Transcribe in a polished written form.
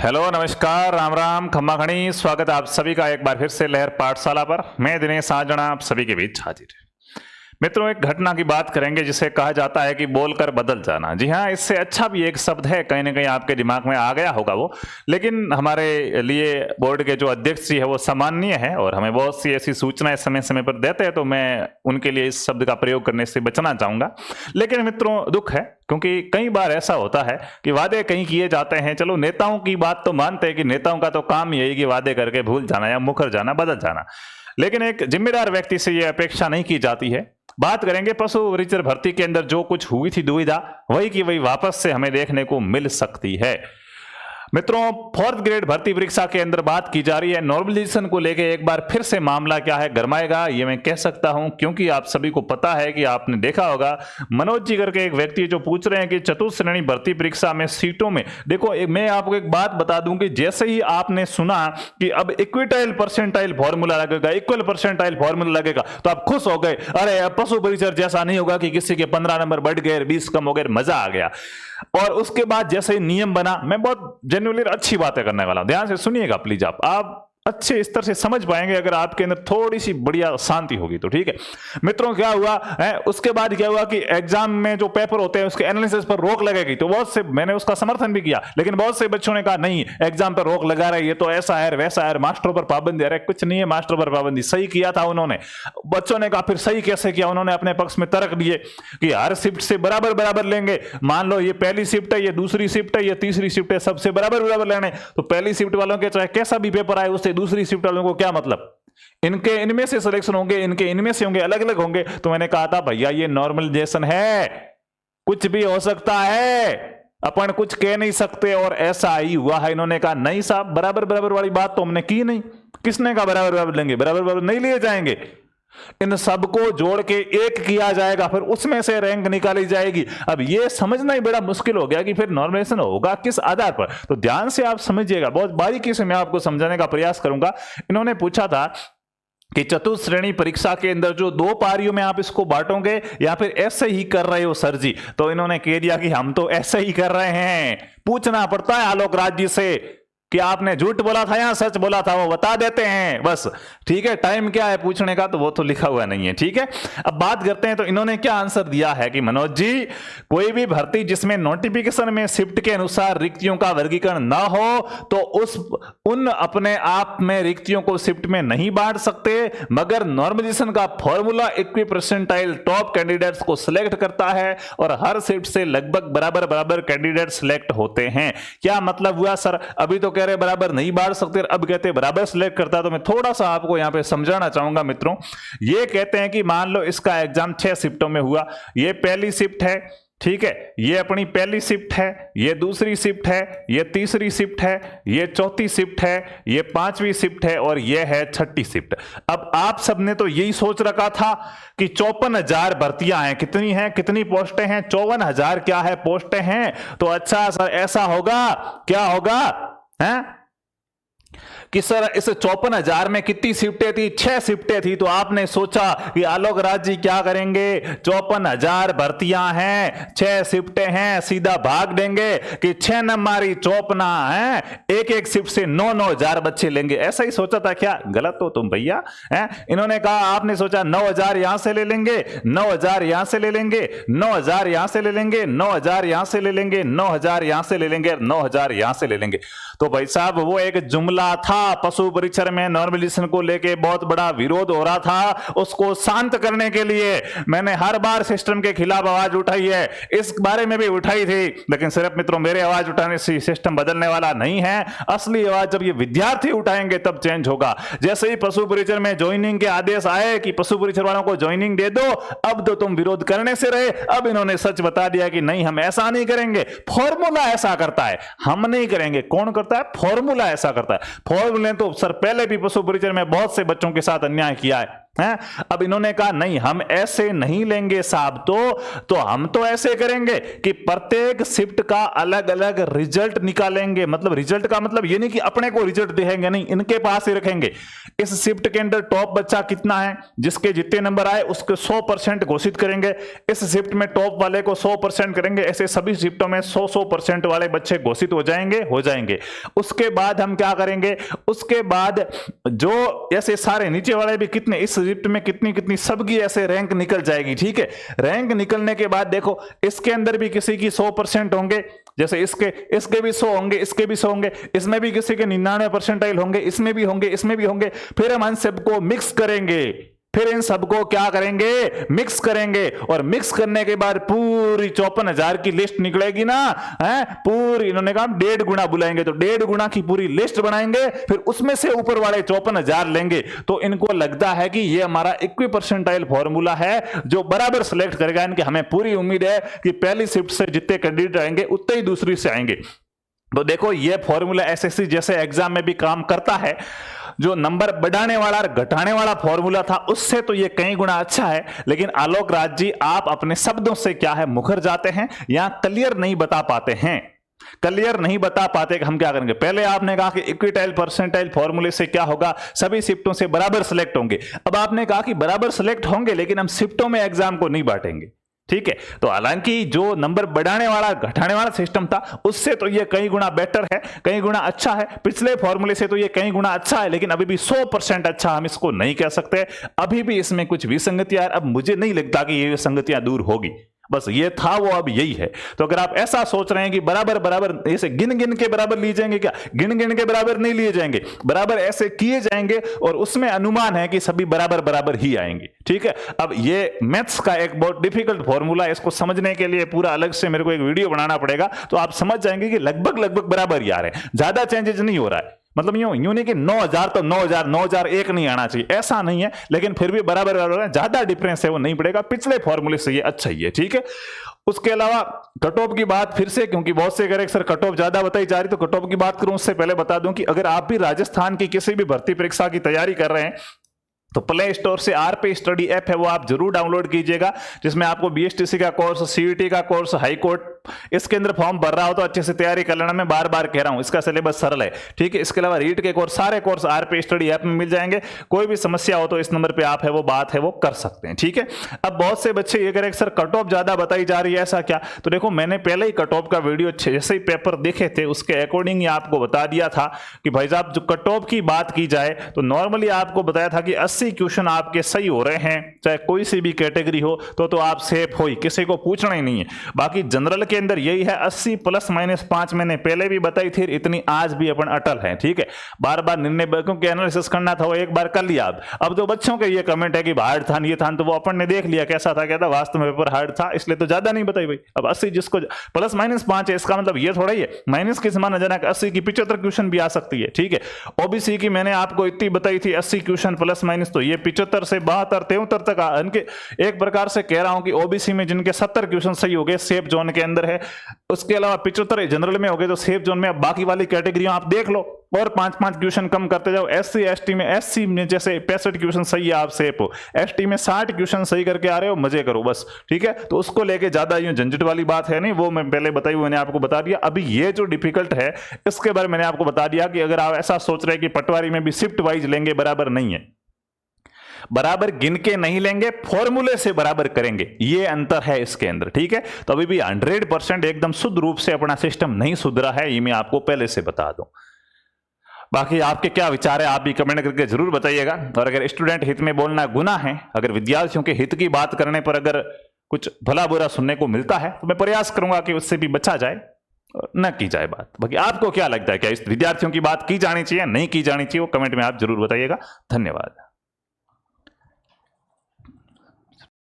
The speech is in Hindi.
हेलो नमस्कार राम राम खम्मा खणी स्वागत है आप सभी का एक बार फिर से लहर पाठशाला पर। मैं दिनेश साजना आप सभी के बीच हाजिर। मित्रों, एक घटना की बात करेंगे जिसे कहा जाता है कि बोलकर बदल जाना। जी हाँ, इससे अच्छा भी एक शब्द है, कहीं ना कहीं आपके दिमाग में आ गया होगा वो, लेकिन हमारे लिए बोर्ड के जो अध्यक्ष जी है वो सम्माननीय है और हमें बहुत सी ऐसी सूचनाएं समय समय पर देते हैं, तो मैं उनके लिए इस शब्द का प्रयोग करने से बचना चाहूंगा। लेकिन मित्रों, दुख है क्योंकि कई बार ऐसा होता है कि वादे कहीं किए जाते हैं। चलो, नेताओं की बात तो मानते हैं कि नेताओं का तो काम यही कि वादे करके भूल जाना या मुकर जाना, बदल जाना, लेकिन एक जिम्मेदार व्यक्ति से यह अपेक्षा नहीं की जाती है। बात करेंगे पशु परिचर भर्ती के अंदर जो कुछ हुई थी दुविधा, वही की वही वापस से हमें देखने को मिल सकती है। मित्रों, 4th ग्रेड भर्ती परीक्षा के अंदर बात की जा रही है। नॉर्मलाइजेशन को लेके एक बार फिर से मामला क्या है, गरमाएगा, ये मैं कह सकता हूं, क्योंकि आप सभी को पता है कि आपने देखा होगा मनोज जी करके एक व्यक्ति जो पूछ रहे हैं कि चतुर्थ श्रेणी भर्ती परीक्षा में सीटों में, देखो मैं आपको एक बात बता दूं कि जैसे ही आपने सुना कि अब इक्विटाइल परसेंटाइल फॉर्मूला लगेगा, इक्वल परसेंटाइल फॉर्मूला लगेगा, तो आप खुश हो गए। अरे अब पशु परिचर जैसा नहीं होगा कि किसी के 15 नंबर बढ़ गए, 20 कम हो गए, मजा आ गया। और उसके बाद जैसे ही नियम बना, मैं बहुत जेन्युइनली अच्छी बातें करने वाला हूं, ध्यान से सुनिएगा प्लीज। आप अच्छे स्तर से समझ पाएंगे अगर आपके अंदर थोड़ी सी बढ़िया शांति होगी तो। ठीक है मित्रों, क्या हुआ है उसके बाद, क्या हुआ कि एग्जाम में जो पेपर होते हैं उसके एनालिसिस पर रोक लगेगी, तो बहुत से, मैंने उसका समर्थन भी किया, लेकिन बहुत से बच्चों ने कहा नहीं, एग्जाम पर रोक लगा रही है तो ऐसा है वैसा है, मास्टरों पर पाबंदी। अरे कुछ नहीं है मास्टरों पर पाबंदी, सही किया था उन्होंने। बच्चों ने कहा फिर सही कैसे किया, उन्होंने अपने पक्ष में तर्क दिए कि हर शिफ्ट से बराबर बराबर लेंगे। मान लो ये पहली शिफ्ट है, ये दूसरी शिफ्ट है, ये तीसरी शिफ्ट है, सबसे बराबर बराबर लेने। तो पहली शिफ्ट वालों के चाहे कैसा भी पेपर आए उससे दूसरी शिफ्ट वालों को क्या मतलब, इनके इनमें से सिलेक्शन होंगे, इनके इनमें से होंगे, अलग अलग होंगे। तो मैंने कहा था भैया ये नॉर्मलाइजेशन है, कुछ भी हो सकता है, अपन कुछ कह नहीं सकते, और ऐसा ही हुआ है। इन्होंने कहा नहीं साहब, बराबर बराबर वाली बात तो हमने की नहीं। किसने कहा बराबर बराबर लेंगे? बराबर बराबर नहीं लिए जाएंगे, इन सबको जोड़ के एक किया जाएगा, फिर उसमें से रैंक निकाली जाएगी। अब ये समझना ही बड़ा मुश्किल हो गया कि फिर नॉर्मलाइजेशन होगा किस आधार पर। तो ध्यान से आप समझिएगा, बहुत बारीकी से मैं आपको समझाने का प्रयास करूंगा। इन्होंने पूछा था कि चतुर्थ श्रेणी परीक्षा के अंदर जो 2 पारियों में आप इसको बांटोगे या फिर ऐसे ही कर रहे हो सर जी? तो इन्होंने कह दिया कि हम तो ऐसे ही कर रहे हैं। पूछना पड़ता है आलोक राज जी से कि आपने झूठ बोला था या सच बोला था, वो बता देते हैं बस। ठीक है, टाइम क्या है पूछने का, तो वो तो लिखा हुआ नहीं है। ठीक है, अब बात करते हैं। तो इन्होंने क्या आंसर दिया है कि मनोज जी, कोई भी भर्ती जिसमें नोटिफिकेशन में शिफ्ट के अनुसार रिक्तियों का वर्गीकरण ना हो तो उन अपने आप में रिक्तियों को शिफ्ट में नहीं बांट सकते, मगर नॉर्मलाइजेशन का formula equi percentile top candidates को सिलेक्ट करता है और हर शिफ्ट से लगभग बराबर बराबर कैंडिडेट सिलेक्ट होते हैं। क्या मतलब हुआ सर? अभी तो कह रहे बराबर नहीं बांट सकते, अब कहते बराबर सिलेक्ट करता है। तो मैं थोड़ा सा आपको यहां पे समझाना चाहूंगा मित्रों। ये कहते हैं कि मान लो इसका एग्जाम 6 शिफ्टों में हुआ, ये पहली शिफ्ट है, ठीक है, ये अपनी पहली शिफ्ट है, ये दूसरी शिफ्ट है, ये तीसरी शिफ्ट है, ये चौथी शिफ्ट है, ये 5वीं शिफ्ट है और ये है 6ठी शिफ्ट। अब आप सबने तो यही सोच रखा था कि 54,000 भर्तियां हैं, कितनी हैं, कितनी पोस्टें हैं? 54,000 क्या है पोस्टें हैं। तो अच्छा सर ऐसा होगा, क्या होगा है कि सर इस 54,000 में कितनी शिफ्टें थी? 6 शिफ्टें थी। तो आपने सोचा कि आलोक राज जी क्या करेंगे, 54,000 भर्तियां हैं, 6 शिफ्टें हैं, सीधा भाग देंगे कि 6 नंबरी 54 है, एक एक शिफ्ट से 9,000 बच्चे लेंगे। ऐसा ही सोचा था क्या? गलत हो तुम भैया। इन्होंने कहा, आपने सोचा 9,000 यहां से ले लेंगे, 9,000 यहां से ले लेंगे, 9,000 यहां से ले लेंगे, 9,000 यहां से ले लेंगे, 9,000 यहां से ले लेंगे, 9,000 यहां से ले लेंगे। तो भाई साहब वो एक जुमला था, पशु परिचर में नॉर्मलाइजेशन को लेके बहुत बड़ा विरोध हो रहा था। उसको शांत करने के लिए मैंने हर बार सिस्टम के खिलाफ आवाज उठाई है, इस बारे में भी उठाई थी, लेकिन सिर्फ मित्रों मेरे आवाज उठाने से सिस्टम बदलने वाला नहीं है। असली आवाज जब ये विद्यार्थी उठाएंगे तब चेंज होगा। जैसे ही पशु परिचर में ज्वाइनिंग के आदेश आए कि पशु परिचर वालों को ज्वाइनिंग दे दो, अब तो तुम विरोध करने से रहे, अब इन्होंने सच बता दिया कि नहीं हम ऐसा नहीं करेंगे, फॉर्मूला ऐसा करता है, हम नहीं करेंगे। कौन करता है? फॉर्मूला ऐसा करता है। फॉर्मूले तो सर पहले भी पशु परिचर में बहुत से बच्चों के साथ अन्याय किया है, है। अब इन्होंने कहा नहीं हम ऐसे नहीं लेंगे साहब, तो हम तो ऐसे करेंगे कि प्रत्येक शिफ्ट का अलग अलग रिजल्ट निकालेंगे। मतलब रिजल्ट का मतलब ये नहीं कि अपने को रिजल्ट देंगे, नहीं, इनके पास ही रखेंगे। इस शिफ्ट के अंदर टॉप बच्चा कितना है, जिसके जितने नंबर आए उसके 100% घोषित करेंगे। इस शिफ्ट में टॉप वाले को 100% करेंगे। ऐसे सभी शिफ्टों में 100% वाले बच्चे घोषित हो जाएंगे। उसके बाद हम क्या करेंगे, उसके बाद जो ऐसे सारे नीचे वाले भी कितने, इस शिफ्ट में कितनी सबकी ऐसे रैंक निकल जाएगी। ठीक है, रैंक निकलने के बाद देखो इसके अंदर भी किसी की 100% होंगे, जैसे इसके भी 100 होंगे, इसके भी 100 होंगे, इसमें भी किसी के 99% होंगे, इसमें भी होंगे। फिर हम इन सबको मिक्स करेंगे, फिर इन सबको क्या करेंगे, मिक्स करेंगे। और मिक्स करने के बाद पूरी 54,000 की लिस्ट निकलेगी ना, है पूरी, इन्होंने कहा 1.5 गुना बुलाएंगे, तो 1.5 गुना की पूरी लिस्ट बनाएंगे। फिर उसमें से ऊपर वाले 54,000 लेंगे। तो इनको लगता है कि ये हमारा इक्विपर्सेंटाइल फॉर्मूला है जो बराबर सिलेक्ट करेगा। इनकी हमें पूरी उम्मीद है कि पहली शिफ्ट से जितने कैंडिडेट आएंगे उतने ही दूसरी से आएंगे। तो देखो ये फॉर्मूला एसएससी जैसे एग्जाम में भी काम करता है। जो नंबर बढ़ाने वाला और घटाने वाला फॉर्मूला था उससे तो ये कई गुना अच्छा है। लेकिन आलोक राज जी आप अपने शब्दों से क्या है मुखर जाते हैं, यहां क्लियर नहीं बता पाते कि हम क्या करेंगे। पहले आपने कहा कि इक्विटाइल परसेंटाइल फॉर्मूले से क्या होगा, सभी शिफ्टों से बराबर सिलेक्ट होंगे। अब आपने कहा कि बराबर सिलेक्ट होंगे लेकिन हम शिफ्टों में एग्जाम को नहीं बांटेंगे। ठीक है, तो हालांकि जो नंबर बढ़ाने वाला घटाने वाला सिस्टम था उससे तो ये कई गुना बेटर है, कई गुना अच्छा है। पिछले फॉर्मूले से तो ये कई गुना अच्छा है, लेकिन अभी भी 100% अच्छा हम इसको नहीं कह सकते। अभी भी इसमें कुछ विसंगतियां, अब मुझे नहीं लगता कि ये विसंगतियां दूर होगी। बस ये था वो अब यही है। तो अगर आप ऐसा सोच रहे हैं कि बराबर ऐसे गिन गिन के बराबर लिए जाएंगे, क्या गिन गिन के बराबर नहीं लिए जाएंगे, बराबर ऐसे किए जाएंगे और उसमें अनुमान है कि सभी बराबर ही आएंगे। ठीक है, अब ये मैथ्स का एक बहुत डिफिकल्ट फॉर्मूला है, इसको समझने के लिए पूरा अलग से मेरे को एक वीडियो बनाना पड़ेगा, तो आप समझ जाएंगे कि लगभग बराबर ही आ रहे हैं, ज्यादा चेंजेस नहीं हो रहा है। मतलब यूं नहीं कि 9,000 तो 9,001 नहीं आना चाहिए, ऐसा नहीं है, लेकिन फिर भी बराबर ज्यादा डिफरेंस है वो नहीं पड़ेगा। पिछले फॉर्मूले से ये अच्छा ही है। ठीक है, उसके अलावा कट ऑफ की बात फिर से, क्योंकि बहुत से कह सर कट ऑफ ज्यादा बताई जा रही, तो कट ऑफ की बात करूं उससे पहले बता दूं कि अगर आप भी राजस्थान की किसी भी भर्ती परीक्षा की तैयारी कर रहे हैं तो प्ले स्टोर से आरपी स्टडी ऐप है वो आप जरूर डाउनलोड कीजिएगा, जिसमें आपको बीएसटीसी का कोर्स, सीईटी का कोर्स, हाई कोर्ट, इसके अंदर फॉर्म भर रहा हो तो अच्छे से तैयारी कर लेना। मैं बार बार कह रहा हूं इसका सिलेबस सरल है। ठीक है, इसके अलावा रीट के कोर्स, सारे कोर्स आरपी स्टडी ऐप में मिल जाएंगे। कोई भी समस्या हो तो इस नंबर पे आप है वो बात है वो कर सकते हैं। ठीक है, अब बहुत से बच्चे ये करें सर कट ऑफ ज्यादा बताई जा रही है, ऐसा क्या? तो देखो मैंने पहले ही कट ऑफ का वीडियो जैसे ही पेपर देखे थे उसके अकॉर्डिंग आपको बता दिया था कि भाई साहब जो कट ऑफ की बात की जाए तो नॉर्मली आपको बताया था कि 80 क्वेश्चन आपके सही हो रहे हैं, चाहे कोई सी भी कैटेगरी हो, तो आप सेफ हो ही, किसी को पूछना ही नहीं है। बाकी जनरल के अंदर यही है 80 ± 5 मैंने पहले भी बताई थी, इतनी आज भी अपन अटल है। ठीक है, बार बार निर्णय क्योंकि एनालिसिस करना था वो एक बार कर लिया। अब जो बच्चों के ये कमेंट है कि हार्ड था ये था, तो वो अपन ने देख लिया कैसा था, क्या था, वास्तव में पेपर हार्ड था, इसलिए तो ज्यादा नहीं बताई भाई। अब 80 जिसको ±5 है इसका मतलब ये थोड़ा ही है माइनस के समान जाना, 80 की 75 क्वेश्चन भी आ सकती है। ठीक है, ओबीसी की मैंने आपको इतनी बताई थी 80 क्वेश्चन ±, तो ये 75 से 72 73 तक इनके एक प्रकार से कह रहा हूं कि ओबीसी में जिनके 70 क्वेश्चन सही हो गए सेफ जोन के अंदर है, उसके अलावा 75 जनरल में हो गए तो सेफ जोन में। बाकी वाली कैटेगरियां आप देख लो और 5-5 क्वेश्चन कम करते जाओ। एससी में जैसे 65 क्वेश्चन सही है आप सेफ हो, एसटी में 60 क्वेश्चन सही करके आ रहे हो, मजे करो बस। ठीक है, तो उसको लेके ज्यादा यूं झंझट वाली बात है नहीं, वो मैं पहले बताई, मैंने आपको बता दिया। अभी ये जो डिफिकल्ट है इसके बारे में मैंने आपको बता दिया कि अगर आप ऐसा सोच रहे हैं कि पटवारी में भी शिफ्ट वाइज लेंगे, बराबर नहीं है, बराबर गिन के नहीं लेंगे, फॉर्मूले से बराबर करेंगे, ये अंतर है इसके अंदर। ठीक है, तो अभी भी 100% एकदम शुद्ध रूप से अपना सिस्टम नहीं सुधरा है, ये मैं आपको पहले से बता दूं। बाकी आपके क्या विचार है आप भी कमेंट करके जरूर बताइएगा। और अगर स्टूडेंट हित में बोलना गुनाह है, अगर विद्यार्थियों के हित की बात करने पर अगर कुछ भला बुरा सुनने को मिलता है तो मैं प्रयास करूंगा कि उससे भी बचा जाए, न की जाए बात। बाकी आपको क्या लगता है, क्या इस विद्यार्थियों की बात की जानी चाहिए, नहीं की जानी चाहिए, वो कमेंट में आप जरूर बताइएगा। धन्यवाद।